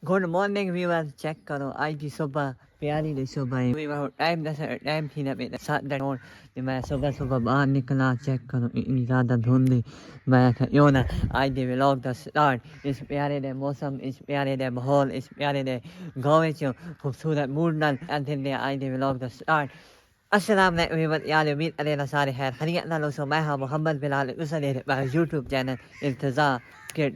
good morning viewers check करो आज की सुबह प्यारी दी सुबह टाइम टाइम थी ना और मैं सुबह सुबह बाहर निकला चेक करो इतनी ज़्यादा धुंध मैं यो ना आज दे व्लॉग दा स्टार्ट इस प्यारे दे मौसम इस प्यारे दे माहौल इस प्यारे दे गाँव च खूबसूरत मूड नाल अंतिम दे आज दे व्लॉग दा स्टार्ट अस्सलाम वालेकुम यार उम्मीद अल्लाह सारे खैर खैरियत नाल सो मैं हां मोहम्मद बिलाल उसने यूट्यूब चैनल इंतज़ा के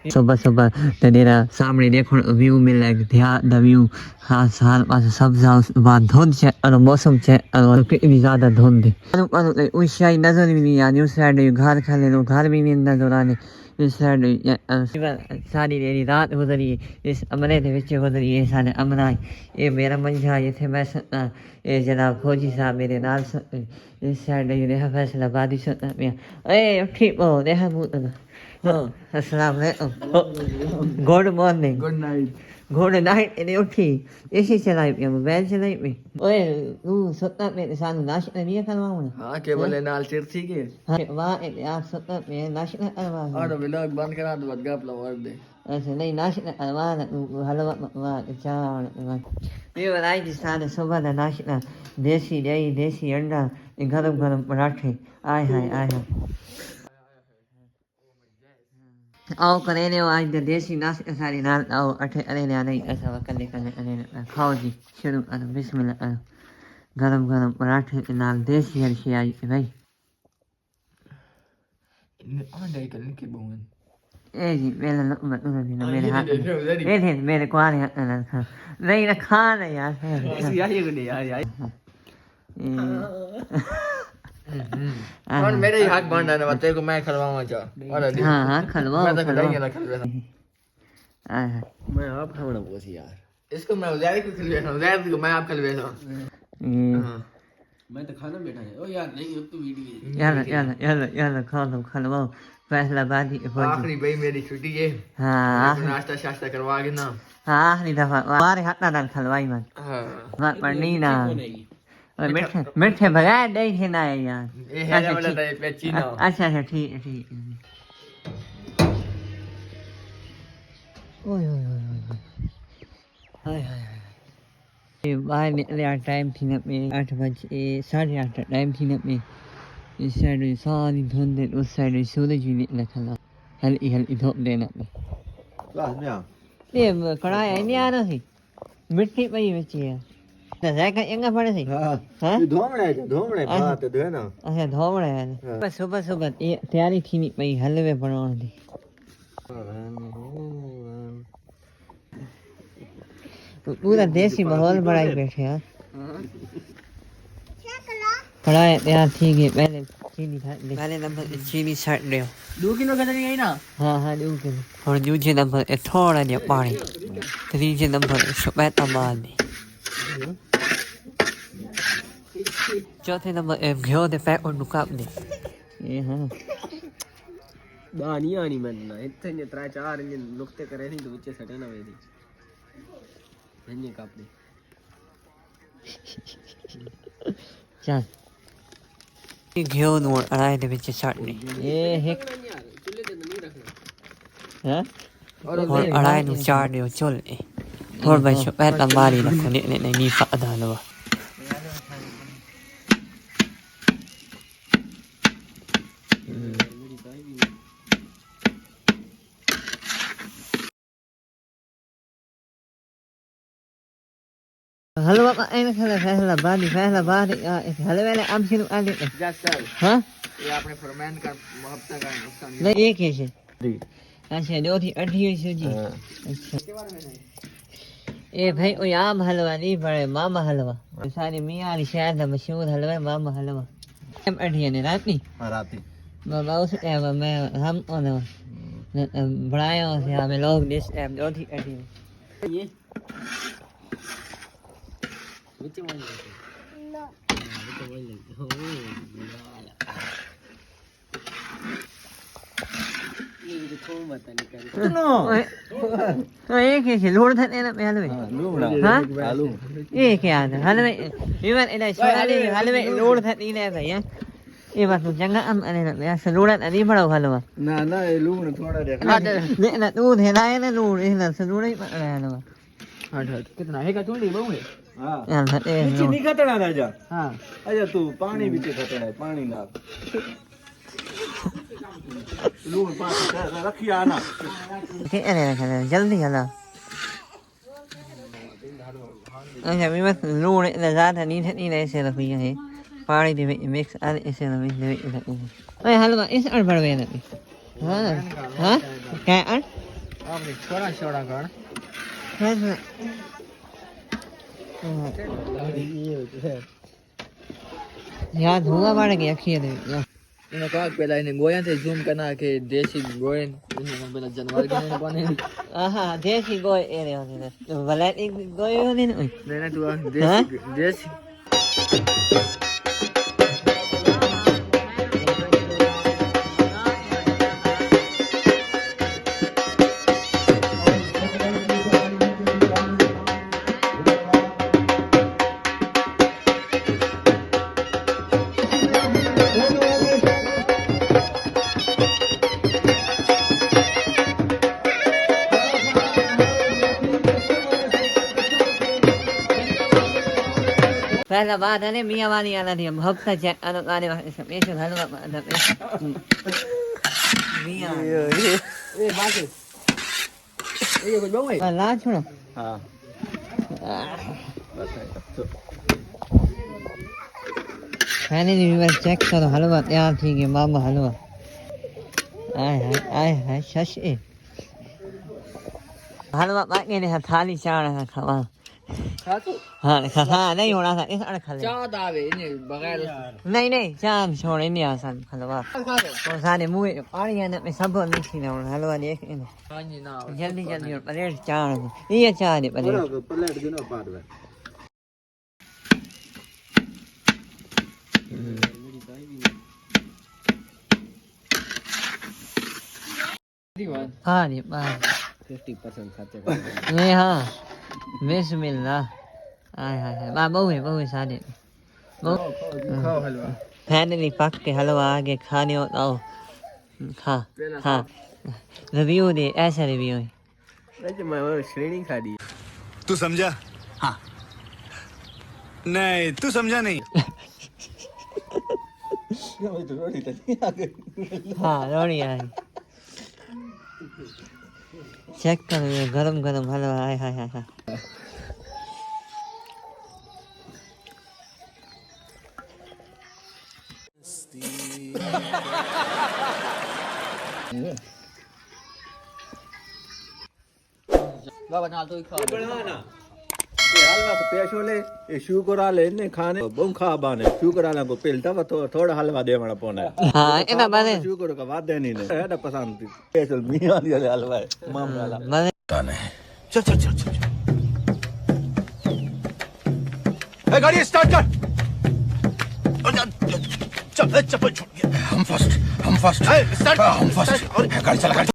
सुबह सुबह तेरा सामने देखो व्यू मिल रहा है व्यू हाँ साल पास सब जाओ धुंध है और मौसम है और कितनी ज़्यादा धुंध है उस साइड नज़र भी नहीं आनी उस साइड घर खाले लो घर भी नहीं नज़र आने इस साइड सारी देरी रात गुजरी इस अमरे के विच गुजरी है सारे अमरा ये मेरा मंझा इतने मैं सुना ये जनाब फौजी साहब मेरे नाल इस साइड देखा फैसलाबादी सुना मैं ठीक हो देखा मुँह अस्सलाम वालेकुम good morning good night good night इन्हें उठी ऐसी चलाई पे मोबाइल चलाई पे ओए तू सत्ता पे सानू नाश्ता नहीं करवाऊं हां के बोले नाल चिर थी के हां वाह यार सत्ता पे नाश्ता करवा और व्लॉग बंद करा दो बद गप लवर दे ऐसे नहीं नाश्ता करवा हलवा वाह चार ये बनाई थी सारे सुबह का नाश्ता देसी दही देसी अंडा गरम गरम पराठे आय हाय आय हाय आओ करे ने आज द देसी नाश्ता सारी नाल आओ अठे अरे ने नहीं ऐसा वकले कने अरे खाओ जी शुरू करो बिस्मिल्लाह गरम गरम पराठे के नाल देसी हरशी आई भाई आंडे कने के बोन ए जी मेरे मत मेरे हाथ ए थे मेरे को आ रहे हैं नहीं ना खाना यार ऐसी आई को यार यार कौन मेरे ही हाथ बांधा ना तेरे को मैं खलवाऊंगा जा और हां हां खलवाओ मैं तो खलवाएंगे ना खलवा हां मैं आप खाना बोस यार इसको मैं उजारी को खलवेना उजारी को मैं आप खलवेना हां मैं तो खाना बैठा है ओ यार नहीं अब तो वीडियो यार खलवाओ फैसलाबादी आखिरी भाई मेरी छुट्टी है हां नाश्ता शास्ता करवा के ना हां आखिरी दफा हमारे हाथ ना खलवाई मत हां पढ़नी ना मिठे मिठे बगैर नहीं थे ना यार ये है वाला पेची ना अच्छा अच्छा ठीक ठीक ओए ओए ओए हाय हाय ये बाहर निकले टाइम थी ना में 8 बजे 8:30 टाइम थी ना में इस साइड सारी धुंध उस साइड सूरज भी निकला था हल्की हल्की धूप देना में बस ना ये कढ़ाई नहीं आ रहा थी मिट्टी पई बची है जायका एंगा पड़े थी हां धोमड़े बात है ना अच्छा धोमड़े है बस सुबह सुबह तैयारी थी नहीं पई हलवे बनाने दी पूरा देसी माहौल बनाई बैठे यार कढ़ाई तैयार थी गई पहले नंबर चीनी साइड ले 2 किलो का नहीं आई ना हाँ 2 किलो और दूसरे नंबर थोड़ा जिहा पानी तीसरे नंबर सफेद माल चौथे नंबर घ्यो दे पैक और नुकाब दे ये हां बानी आनी मनना इतने 3-4 इंजन नुक्ते करे नहीं तो बच्चे सटे ना वेदी धन्य काप दे चल ये घ्यो नोड़ अड़ाई दे विच चटनी ये एक चुल्ले ते नहीं रखना हां और अड़ाई नु चार दियो चुल और भाई पैट मारी रखो ने नहीं फादा लो हलवा इन फैसलाबादी हलवे ने आम शुरू आ लेते जैसा हां ये आपने फरमान का मुहब्बत का नुकसान नहीं एक है अच्छा दो थी 28 जी अच्छा ए भाई ओ आम हलवा नहीं बड़े मामा हलवा सारी मियां वाली शहर का मशहूर हलवा मामा हलवा हम 28 ने राती बाबा उस टाइम में हम बनाया से हमें लोग इस टाइम दो थी 28 ये विच में ना विच में हो ये तो मत नहीं कर नो एक है लोड थे ना हलवे हां आलू ये क्या है हलवे इवन इधर सोनाली हलवे लोड थे नहीं है भैया ये बात तो जगह हम अरे ना सलूरत अभी बड़ा हलवा ના ના એ લૂણ થોડા દે ने ना दूध है ना लूर है ना सलूर ही पड़ रहा है ना हट हट कितना है का थोड़ी बहु है હા यार हटे નીચે નહીં ખતણા રાજા हां અજા તું પાણી બીચે ખતણા પાણી નાખ લૂણ પાણી રખી આના के अरे ना जल्दी हला अच्छा मैं बस लूर ना ज़्यादा नहीं ऐसे रखी है पानी दे मिक्स ऐसे ना मिक्स दे ओए हलवा इस अड़ बढ़ गया ना हां हां क्या अड़ आपने थोड़ा छोड़ा कर यार धुआं बढ़ गया अखियां दे इन्हें कहा पहला इन्हें गोया से जूम करना के देसी गोयन इन्हें पहला जानवर के नहीं पाने आहा देसी गोय एरे होने तो वलैत एक गोय होने ना नहीं तू देसी देसी पहला बात है मियां वाली आना थी हम हफ्ता चेक आने वाले सब ऐसे हलवा मियां ए बाकी ये कुछ बहु है ला छोड़ो હા मैंने भी चेक करो हलवा तैयार थी गया मामा हलवा आए हाय शशे हलवा बाकी ने थाली चाड़ खावा खातो हाँ हाँ नहीं होना था इस अड़ खा ले चाट आवे इन्हें बगैर नहीं चाम छोड़े नहीं आसान हलवा और सारे मुंह पानी है ना मैं सब नहीं थी ना हलवा देख हाँ जी ना जल्दी और प्लेट चार ये चार है प्लेट પલેટ દીનો પાડવે हाँ जी बस 50% खर्चे ये हाँ बिस्मिल्लाह आय हाय हाय बहु है सारे खाओ हलवा फाइनली पक के हलवा आगे खाने हो आओ हाँ हाँ रिव्यू दे ऐसा रिव्यू है એટલે મેં શ્રેણી ખાધી तू समझा हाँ नहीं तू समझा नहीं રોટી તો નહીં આગળ हाँ रोड़ी आई चेक करो ये गरम हलवा आय हाय हाय हाय बाबा ना तो खाओ બનાવવાના એ હલવા તો પેશો લે એ શુકર આલે ને ખાને બહુ ખાબાને શુકર આલે કો પેલતા તો થોડા હલવા દેવાના પોને हाँ इना बारे શુકર કા વાદે નહીં ને એડા પસંદ સ્પેશલ મિયા દી હલવા મામલા बारे चल चल चल चल ए, गाड़ी स्टार्ट कर चल चप्पल छूट गया हम फर्स्ट स्टार्ट हम फर्स्ट गाड़ी चला